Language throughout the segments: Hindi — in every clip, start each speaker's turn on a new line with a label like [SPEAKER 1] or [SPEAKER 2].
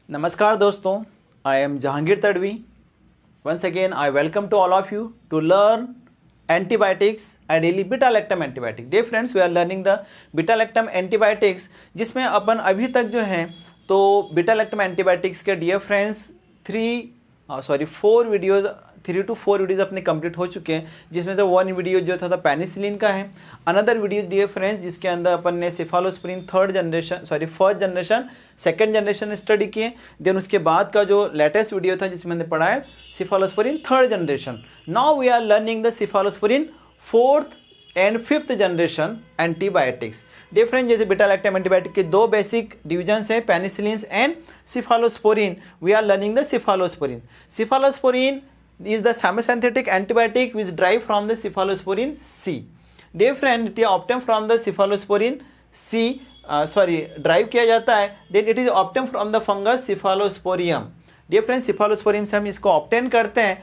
[SPEAKER 1] नमस्कार दोस्तों, I am Jahangir Tadvi. Once again, I welcome to all of you to learn antibiotics, ideally beta-lactam antibiotic. Dear friends, we are learning the beta-lactam antibiotics, जिसमें अपन अभी तक जो है तो beta-lactam antibiotics के dear friends 3 to 4 वीडियोज़ अपने कंप्लीट हो चुके हैं, जिसमें से वन वीडियो जो था पेनिसिलिन का है। अनदर वीडियो डियर फ्रेंड्स जिसके अंदर अपन ने cephalosporin first generation second generation study किए। देन उसके बाद का जो लेटेस्ट वीडियो था जिसमें हमने पढ़ा है cephalosporin third generation. Now we are learning the cephalosporin fourth and fifth generation antibiotics. Dear friends, जैसे बीटा-लैक्टम एंटीबायोटिक के दो बेसिक डिविजन्स हैं, penicillin and cephalosporin. We are learning the cephalosporin. Cephalosporin is the semisynthetic antibiotic which derived from the cephalosporin C. Dear friend, it is obtained from the cephalosporin C, derive किया जाता है, then it is obtained from the fungus cephalosporium. Dear friend, cephalosporium से हम इसको obtain करते हैं।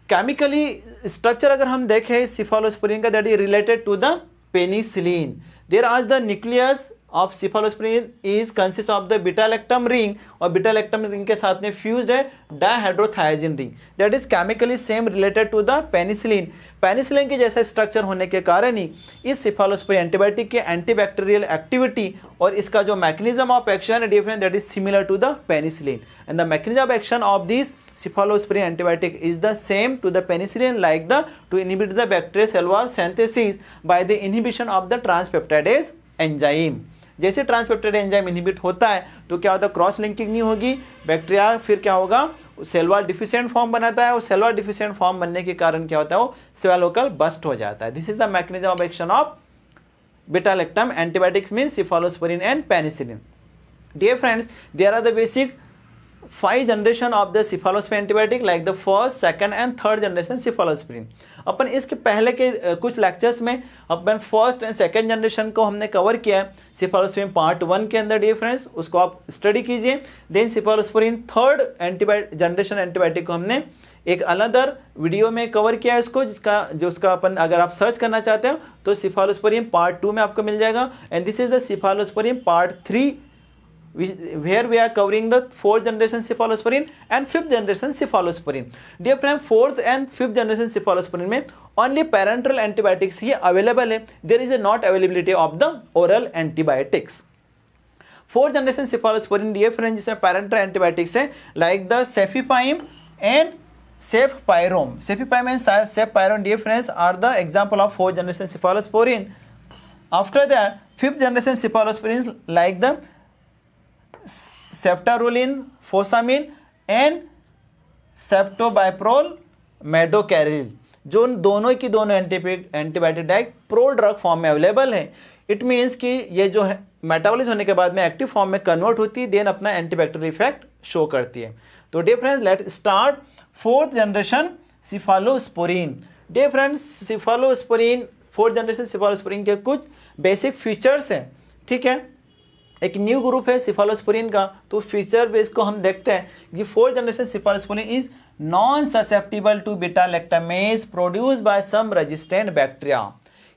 [SPEAKER 1] केमिकली स्ट्रक्चर अगर हम देखें cephalosporin का, that is related to the penicillin. There as the nucleus of cephalosporin is consists of the beta-lactam ring, और beta-lactam ring के साथ में fused है dihydrothiazine ring, that is chemically same related to the penicillin. Penicillin के जैसा स्ट्रक्चर होने के कारण ही इस सिफालोस्पोरिन एंटीबायोटिक के एंटीबैक्टीरियल एक्टिविटी और इसका जो मैकेनिज्म ऑफ एक्शन है different, that is similar to the penicillin, and the mechanism of action of this cephalosporin antibiotic is the same to the penicillin, like the to inhibit the bacterial cell wall synthesis by the inhibition of the transpeptidase enzyme. जैसे ट्रांसपेप्टाइड एंजाइम इनहिबिट होता है तो क्या होता है, क्रॉस लिंकिंग नहीं होगी, बैक्टीरिया फिर क्या होगा, सेल वॉल डिफिशिएंट फॉर्म बनाता है, और सेल वॉल डिफिशिएंट फॉर्म बनने के कारण क्या होता है, वो सेवालोकल बस्ट हो जाता है। This is the mechanism of action of beta lactam antibiotics mean cephalosporin and penicillin. Dear friends, there are the basic 5 generation of the cephalosporin antibiotic like the first, second and third generation cephalosporin. अपन इसके पहले के कुछ लेक्चर्स में अपन फर्स्ट एंड सेकंड जनरेशन को हमने कवर किया है सिफालोस्पोरिन पार्ट 1 के अंदर। डियर फ्रेंड्स, उसको आप स्टडी कीजिए। Then cephalosporin third generation antibiotic को हमने एक अनदर वीडियो में कवर किया है इसको, जिसका अपन अगर आप सर्च करना चाहते हो तो सिफालोस्पोरिन पार्ट 2 में आपको मिल जाएगा। And this is the cephalosporin part 3 where we are covering the 4th generation cephalosporin and 5th generation cephalosporin. Dear friend, 4th and 5th generation cephalosporin में only parenteral antibiotics ही available है, there is a not availability of the oral antibiotics. 4th generation cephalosporin dear friend जिसमें parenteral antibiotics है like the cefepime and cefpyrone. Cefepime and cefpyrone dear friends are the example of 4th generation cephalosporin. After that 5th generation cephalosporin like the ceftaroline, fosamil and ceftobiprole, medocaril, जो दोनों की दोनों एंटीबायोटिक प्रो ड्रग फॉर्म में अवेलेबल है। इट मीन्स कि ये जो है मेटाबॉलिज्म होने के बाद में एक्टिव फॉर्म में कन्वर्ट होती है, देन अपना एंटीबैक्टीरियल इफेक्ट शो करती है। तो dear friends, let start 4th generation cephalosporin. Dear friends, cephalosporin 4th generation cephalosporin के कुछ बेसिक फीचर्स हैं, ठीक है। एक न्यू ग्रुप है सिफालोस्पोरिन का, तो फीचर बेस को हम देखते हैं कि 4th generation cephalosporin is non susceptible to beta lactamase produce by some resistant bacteria.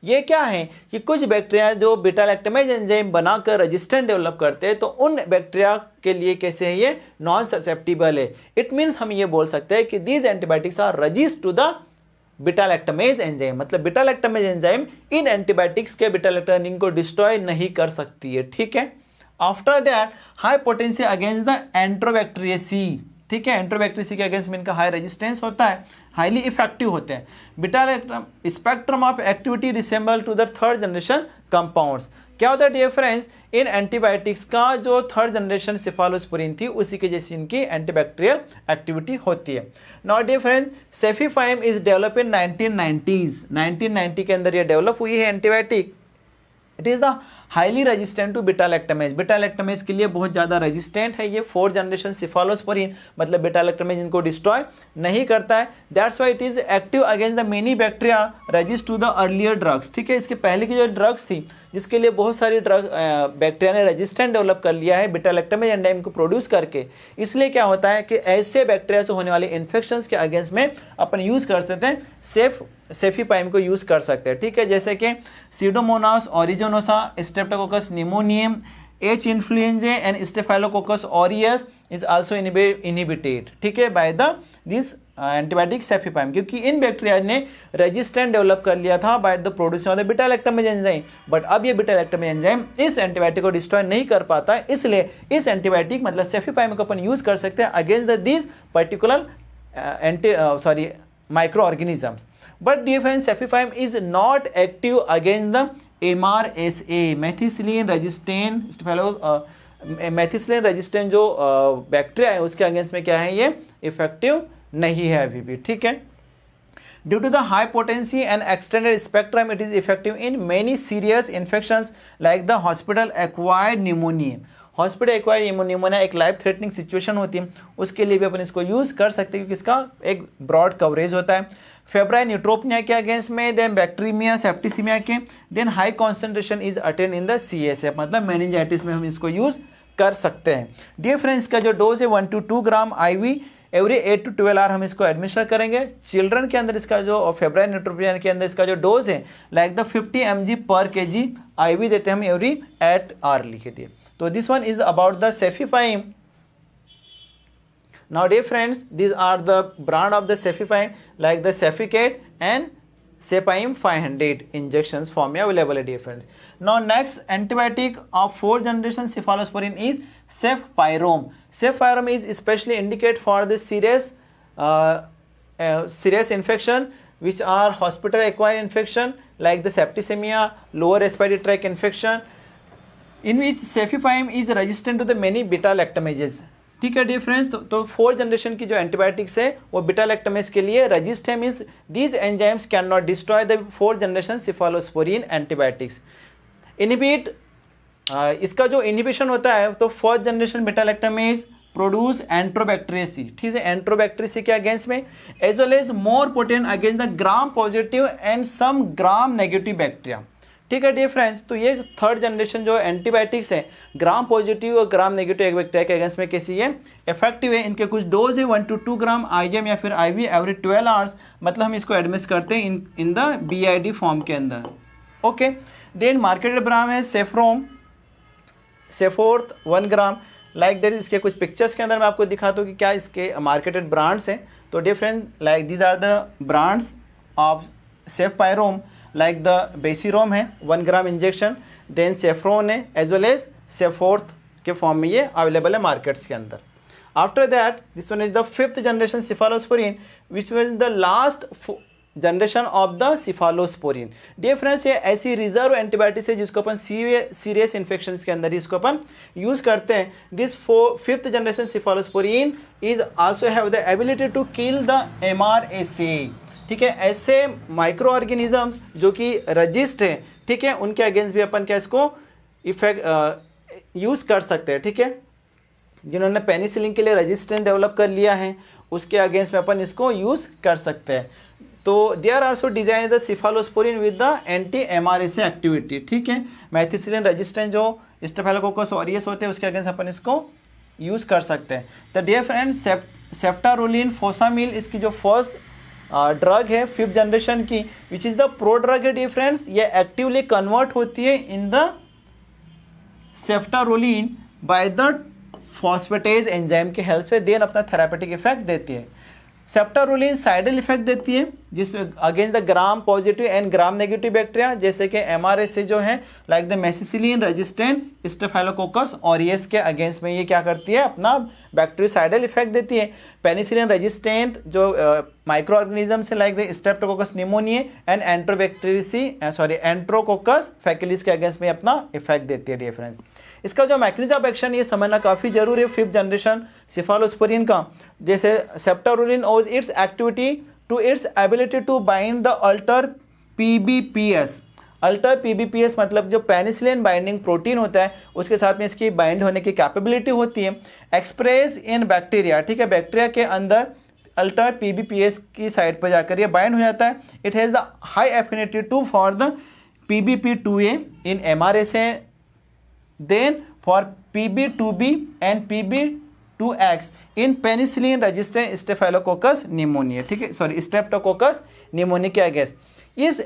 [SPEAKER 1] ये क्या है कि कुछ बैक्टीरिया जो बीटा-लैक्टामेज एंजाइम बनाकर रेजिस्टेंट डेवलप करते हैं, तो उन बैक्टीरिया के लिए कैसे है ये नॉन ससेप्टिबल है। इट मीन्स हम ये बोल सकते हैं कि these antibiotics are resist to the beta lactamase enzyme, मतलब बीटा-लैक्टामेज एंजाइम इन एंटीबायोटिक्स के बीटा-लैक्टामिन को डिस्ट्रॉय नहीं कर सकती है, ठीक है। After that high potency against the enterobacteriaceae, ठीक है। एंट्रोबैक्टीरियसी के अगेंस्ट में इनका हाई रेजिस्टेंस होता है, हाईली इफेक्टिव होते हैं। Beta lactam spectrum of activity resemble to the 3rd generation compounds. क्या होता है डियर फ्रेंड्स, इन एंटीबायोटिक्स का जो 3rd जनरेशन सिफालोस्पोरिन थी उसी के जैसी इनकी एंटीबैक्टीरियल एक्टिविटी होती है। Now dear friends, cefepime is develop in 1990s। 1990 के अंदर ये डेवलप हुई है antibiotic. It is the highly resistant to beta lactamase. Beta lactamase के लिए बहुत ज़्यादा रेजिस्टेंट है ये 4th जनरेशन सिफालोस्पोरिन, मतलब बीटा-लैक्टामेज इनको डिस्ट्रॉय नहीं करता है। That's why it is active against the many bacteria resist to the earlier drugs, ठीक है। इसके पहले की जो ड्रग्स थी जिसके लिए बहुत सारी ड्रग बैक्टीरिया ने रेजिस्टेंट डेवलप कर लिया है बीटा-लैक्टामेज एंजाइम को प्रोड्यूस करके। इसलिए क्या होता है कि ऐसे बैक्टीरिया से होने वाले इन्फेक्शंस के अगेंस्ट में अपन यूज़ कर सकते हैं सेफीपाइम को यूज़ कर सकते हैं, ठीक है। जैसे कि Pseudomonas aeruginosa, Streptococcus pneumoniae, H influenzae and Staphylococcus aureus is also inhibited, ठीक है, by the this antibiotic cefepime, क्योंकि इन बैक्टीरिया ने रेजिस्टेंट डेवलप कर लिया था by the producing of the beta lactamase enzyme, but अब ये बीटा लैक्टमेज एंजाइम इस एंटीबायोटिक को डिस्ट्रॉय नहीं कर पाता, इसलिए इस एंटीबायोटिक मतलब सेफीपाइम को अपन यूज कर सकते हैं against the this particular micro organisms. But dear friends, cefepime is not active against the MRSA, methicillin resistant methicillin resistant जो बैक्टीरिया है उसके अगेंस्ट में क्या है, ये इफेक्टिव नहीं है अभी भी, ठीक है. Due to the high potency and extended spectrum it is effective in many serious infections like the hospital acquired pneumonia. Hospital acquired pneumonia एक लाइफ थ्रेटनिंग सिचुएशन होती है, उसके लिए भी अपन इसको यूज कर सकते हैं क्योंकि इसका एक ब्रॉड कवरेज होता है. फेब्राइल न्यूट्रोपिनिया के अगेंस्ट में, देन बैक्टीरिया सेप्टिसिमिया के, then high concentration is attain in the CSF, मतलब मेनिंजाइटिस में हम इसको यूज कर सकते हैं. डियर फ्रेंड्स, का जो डोज है 1 to 2 gram IV every 8 to 12 hour हम इसको एडमिनिस्टर करेंगे. चिल्ड्रन के अंदर इसका जो फेब्राइल न्यूट्रोपिनिया के अंदर इसका जो डोज है लाइक द 50 mg पर kg IV देते हैं हम एवरी 8 आवर के लिए. तो this one is about the cefepime. Now dear friends, these are the brand of the Cefipaim like the Ceficate and Cepaim 500 injections form available dear friends. Now next antibiotic of 4th generation cephalosporin is Cefpirome. Cefpirome is especially indicated for the serious infection which are hospital acquired infection like the septicemia, lower respiratory tract infection in which Cefpirome is resistant to the many beta lactamases. ठीक है डियर फ्रेंड्स, तो 4th जनरेशन की जो एंटीबायोटिक्स है वो बीटा लैक्टमेज के लिए रजिस्ट है, means these enzymes can not destroy the 4th generation cephalosporin antibiotics. Inhibit, इसका जो इनहिबिशन होता है तो 4th generation beta lactamase produce Enterobacteriaceae, ठीक है, एंट्रोबैक्टीरियसी के अगेंस्ट में as well as more potent against the gram positive and some gram negative bacteria. ठीक है डियर फ्रेंड्स, तो ये 3rd जनरेशन जो एंटीबायोटिक्स है ग्राम पॉजिटिव और ग्राम नेगेटिव बैक्टीरिया के अगेंस्ट में कैसी है, इफेक्टिव है. इनके कुछ डोज है 1 to 2 ग्राम IM या फिर IV एवरी 12 आवर्स, मतलब हम इसको एडमिट करते हैं इन द BID फॉर्म के अंदर. ओके, देन मार्केटेड ब्रांड है सेफोर्थ 1 ग्राम लाइक दैट. इसके कुछ पिक्चर्स के अंदर मैं आपको दिखाता हूँ कि क्या इसके मार्केटेड ब्रांड्स हैं. तो dear friends, like these are the brands of cefpirome, like the बेसीरोम है 1 ग्राम इंजेक्शन, देन सेफ्रोन है एज वेल एज सेफोर्थ के फॉर्म में ये अवेलेबल है मार्केट्स के अंदर. After that this one is the 5th generation cephalosporin which was the last generation of the cephalosporin. Dear friends, ये ऐसी रिजर्व एंटीबायोटिक्स है जिसको अपन सीरियस इन्फेक्शन के अंदर इसको अपन यूज करते हैं. This 5th generation cephalosporin is also have the ability to kill the MRSA. ठीक है, ऐसे माइक्रो ऑर्गेनिजम्स जो कि रजिस्ट है, ठीक है, उनके अगेंस्ट भी अपन क्या इसको इफेक्ट यूज कर सकते हैं. ठीक है, जिन्होंने पेनिसिलिन के लिए रेजिस्टेंस डेवलप कर लिया है उसके अगेंस्ट में अपन इसको यूज कर सकते हैं. तो they are also design the cephalosporin with the anti MRSA activity. ठीक है, मेथिसिलिन रेजिस्टेंट जो स्टेफिलोकोकस ऑरियस होते हैं उसके अगेंस्ट अपन इसको यूज कर सकते हैं. तो डियर फ्रेंड्स, सेफ्टारोलिन फोसामिल इसकी जो फर्स्ट ड्रग है 5th जनरेशन की which is the pro drug है. डियर फ्रेंड्स, ये एक्टिवली कन्वर्ट होती है in the ceftaroline by the phosphatase enzyme के हेल्प से, देन अपना थेरापेटिक इफेक्ट देती है. सेफ्टारोलिन साइडल इफेक्ट देती है जिसमें against the gram positive and gram negative bacteria जैसे कि MRSA जो है like the methicillin resistant Staphylococcus aureus के अगेंस्ट में ये क्या करती है, अपना बैक्टीरियासाइडल इफेक्ट देती है. पेनिसिलिन रेजिस्टेंट जो माइक्रो ऑर्गेनिजम्स है like the Streptococcus pneumoniae and Enterococcus faecalis के अगेंस्ट में अपना इफेक्ट देती है. डियर फ्रेंड्स, इसका जो मैकेनिज्म ऑफ एक्शन ये समझना काफ़ी जरूरी है 5th जनरेशन सिफालोस्पोरिन का. जैसे ceftaroline owes its activity to its ability to bind the alter PBPS. Alter PBPS मतलब जो पेनिसिलिन बाइंडिंग प्रोटीन होता है उसके साथ में इसकी बाइंड होने की कैपेबिलिटी होती है. एक्सप्रेस इन बैक्टीरिया, ठीक है, बैक्टीरिया के अंदर अल्टर PBPS की साइड पर जाकर ये बाइंड हो जाता है. It has the high affinity to for the PBP2A in MRSA, then for PB2B and PB2X in penicillin resistant staphylococcus pneumoniae. ठीक है, सॉरी, स्ट्रेप्टोकोकस निमोनिया के अगेंस्ट. इस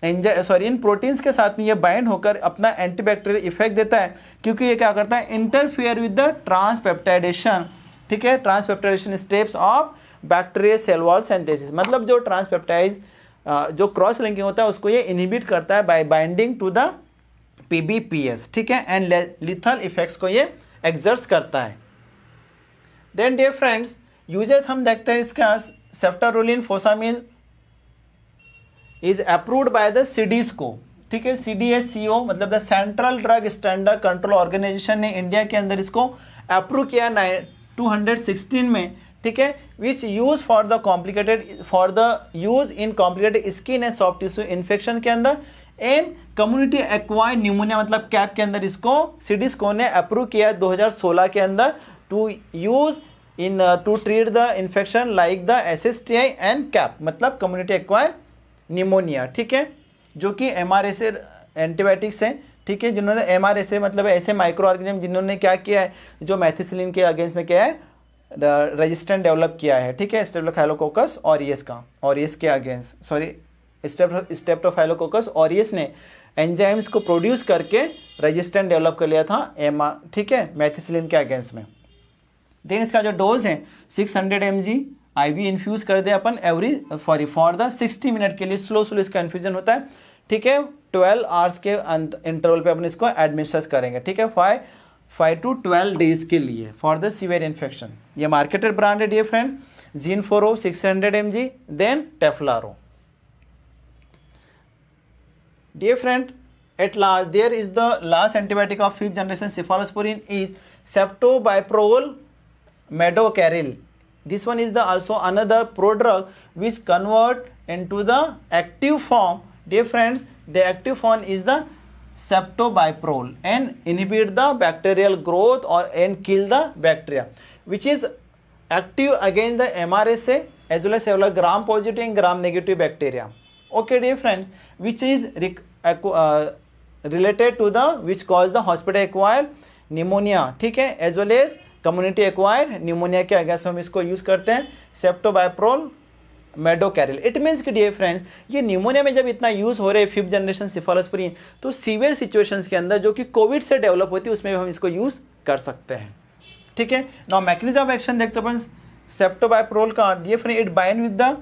[SPEAKER 1] इन प्रोटीन्स के साथ में ये बाइंड होकर अपना एंटीबैक्टीरियल इफेक्ट देता है, क्योंकि ये क्या करता है, इंटरफियर विद द ट्रांसपेप्टाइडेशन, ठीक है, transpeptidation steps of bacteria cell wall synthesis. मतलब जो ट्रांसपेप्टाइज जो क्रॉस लिंकिंग होता है उसको ये इनहिबिट करता है by binding to the PBPS, ठीक है, एंड लिथल इफेक्ट्स को ये एक्सर्ट्स करता है। देन डियर फ्रेंड्स, यूजेस हम देखते हैं इसका, ceftaroline fosamil is approved by the CDSCO, ठीक है, CDSCO मतलब the Central Drug Standard Control Organisation ने इंडिया के अंदर इसको अप्रूव किया 2016 में, ठीक है, which use for the use in complicated skin and soft tissue infection के अंदर एंड कम्युनिटी एक्वायर्ड न्यूमोनिया मतलब कैप के अंदर इसको CDSCO ने अप्रूव किया 2016 के अंदर to use in to treat the infection like the SSTI and CAP मतलब कम्युनिटी एक्वायर्ड निमोनिया, ठीक है, जो कि MRSA एंटीबायोटिक्स है, ठीक है, जिन्होंने MRSA मतलब ऐसे माइक्रो ऑर्गेनिज्म जिन्होंने क्या किया है, जो मैथिसिलिन के अगेंस्ट में क्या है, रेजिस्टेंट डेवलप किया है, ठीक है, स्टेप्टोकाइलोकोकस ऑरियस का, ऑरियस के अगेंस्ट, सॉरी स्टेप्टोकाइलोकोकस ऑरियस ने एंजाइम्स को प्रोड्यूस करके रेजिस्टेंट डेवलप कर लिया था ठीक है, मैथिसिलिन के अगेंस्ट में। देन इसका जो डोज है 600 mg IV इन्फ्यूज कर दे अपन फॉर द 60 मिनट के लिए, स्लो इसका इन्फ्यूजन होता है, ठीक है, 12 आवर्स के इंटरवल पे अपन इसको एडमिनिस्टर करेंगे, ठीक है, 5 to 12 डेज के लिए फॉर द सीवियर इन्फेक्शन। ये मार्केटेड ब्रांड है dear friend, Zinforo 600 mg, then Teflaro. Dear friend, at last there is the last antibiotic of 5th generation cephalosporin is ceftobiprole medocaril. This one is the also another prodrug which convert into the active form. Dear friends, the active form is the ceftobiprole and inhibit the bacterial growth or and kill the bacteria, which is active against the MRSA as well as gram positive and gram negative bacteria. Okay dear friends, which is related to the which cause the hospital acquired pneumonia, ठीक है, as well as community acquired pneumonia के अगेंस्ट हम इसको यूज करते हैं सेफ्टोबाइप्रोल मेडोकैरिल। इट मीन्स कि डियर फ्रेंड्स, ये न्यूमोनिया में जब इतना यूज हो रहे हैं 5th जनरेशन सिफालोस्पुरिन, तो सीवियर सिचुएशंस के अंदर जो कि कोविड से डेवलप होती है उसमें भी हम इसको यूज कर सकते हैं, ठीक है। नाउ मैकेनिज्म ऑफ एक्शन देखते हैं अपन सेफ्टोबाइप्रोल का। Dear friend, it bind with the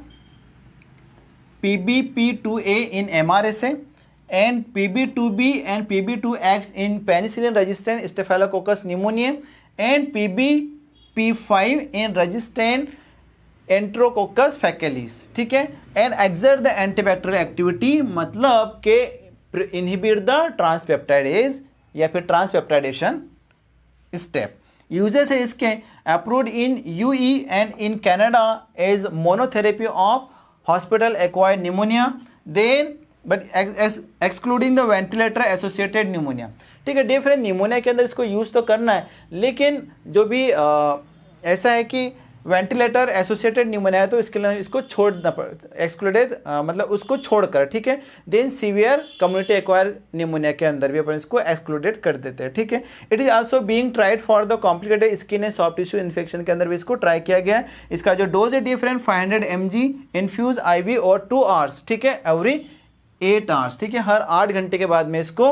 [SPEAKER 1] PBP2A in MRSA and PB2B and PB2X in penicillin resistant staphylococcus pneumoniae and PBP5 in resistant enterococcus faecalis, ठीक है, and exert the antibacterial activity मतलब के inhibit the transpeptidase या फिर transpeptidation step। यूजेस है इसके approved in UE and in Canada as monotherapy of hospital acquired pneumonia, then but excluding the ventilator associated pneumonia, ठीक है। डिफरेंट निमोनिया के अंदर इसको यूज तो करना है, लेकिन जो भी ऐसा है कि वेंटिलेटर एसोसिएटेड न्यूमोनिया है तो इसके लिए इसको छोड़ना एक्सक्लूडेड मतलब उसको छोड़कर, ठीक है। Then severe community acquire pneumonia के अंदर भी अपन इसको एक्सक्लूडेड कर देते हैं, ठीक है। It is also being tried for the complicated skin and soft tissue infection के अंदर भी इसको ट्राई किया गया है। इसका जो डोज है डिफरेंट 500 mg इन्फ्यूज IV और 2 आवर्स, ठीक है, एवरी 8 आवर्स, ठीक है, हर 8 घंटे के बाद में इसको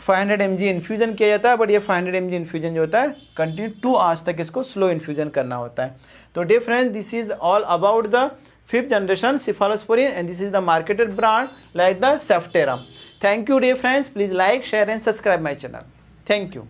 [SPEAKER 1] 500 mg इन्फ्यूजन किया जाता है। बट ये 500 mg इन्फ्यूजन जो होता है कंटिन्यू 2 आवर्स तक इसको स्लो इन्फ्यूजन करना होता है। तो dear friends, this is all about the 5th generation cephalosporin and this is the marketed brand like the Cefteram. Thank you dear friends, please like, share and subscribe my channel. Thank you.